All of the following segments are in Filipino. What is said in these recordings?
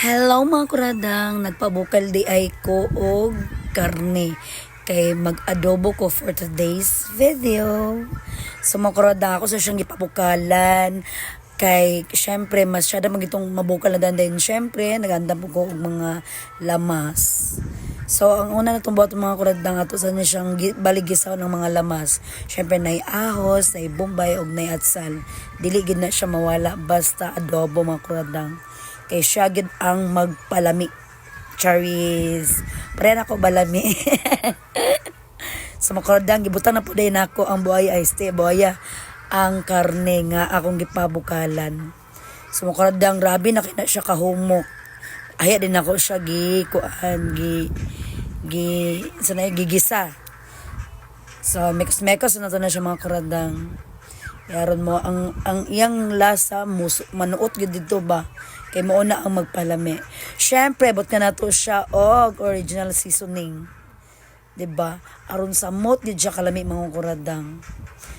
Hello mga kuradang, nagpabukal di ay ko og karne kay mag-adobo ko for today's video. So mga kuradang, ako sa siyang gipabukalan kay syempre masyado magitong mabukal na din syempre naganda po ko og mga lamas. So ang una na itong buhat mga kuradang ato sa niya siyang baligisaw ng mga lamas. Syempre nay ahos, nay bombay og nay atsal. Dili gid na siya mawala basta adobo mga kuradang. Kay siya gid ang magpalami. Charis. Pre na ko balami. Sa makordang gibutan na po din ako ang buhaya ay buhaya ang karne nga akong gipabukalan. Sa makordang grabe na kina siya kahumok. Aya din ako siya gigisa. So mekos na to na siya mga kuradang. Yaron mo ang iyang lasa manuot gid dito ba kay mao na ang magpalami. Syempre bot ka nato siya og original seasoning. 'Di ba? Aron sa mot gid siya kalami mga kuradang.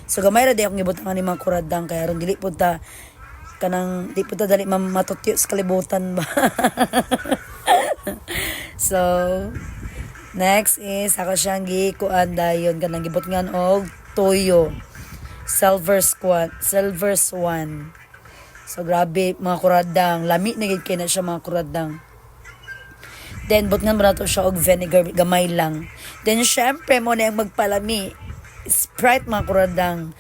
So gamay ra di akong gibutang ani mga kuradang kay aron dili pud ta kanang di pud ta dali matutyo sa kalibutan ba. So next is ako siyang gikuan dayon kanang gibot ngan og toyo. Silver swan. So grabe mga kuradang, lami na gid kay na siya mga kuradang. Then but nga nato siya og vinegar gamay lang. Then syempre mo na yung magpalami. Sprite mga kuradang.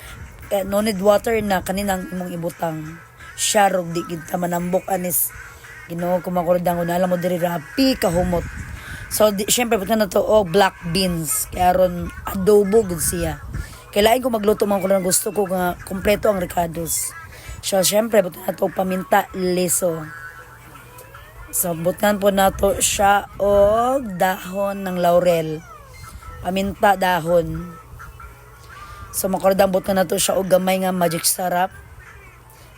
No need water na kaninang imong ibutang. Siya rog di gid ta manambok anis. Ginoo ko mga kuradang una alam mo diri rapi kahumot. So syempre but nga nato og black beans. Kaya ron adobo gud siya. Kailangan ko magluto mga kuradang gusto ko nga kompleto ang ricados. So, syempre, butan na ito paminta liso. So, butan po na ito siya o dahon ng laurel. Paminta dahon. So, makordang butan na ito siya o gamay nga magic sarap.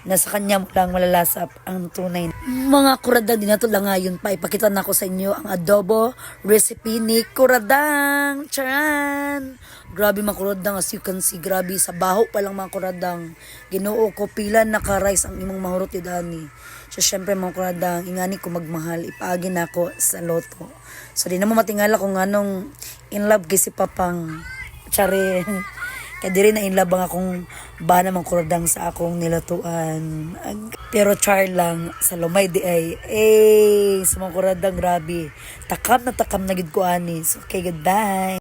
Nasa kanya mo lang malalasap ang tunay. Mga kuradang, din na ito lang ngayon pa. Ipakita na ko sa inyo ang adobo recipe ni Kuradang. Charan! Grabe mga kuradang, as you can see, grabe sa baho pa lang mga kuradang. Ginoo ko pila naka-rice ang imong mahurot idani. So syempre mga kuradang, ingani ko magmahal, ipaagi na ako sa loto. So di na mo matingala kung anong in love kay si Papang. Tsari. Kaya diri na in love ang akong bana mga kuradang sa akong nilatuan. Pero char lang, sa lumay di ay, sa mga kuradang grabe. Takam na gid ko ani. So okay, goodbye.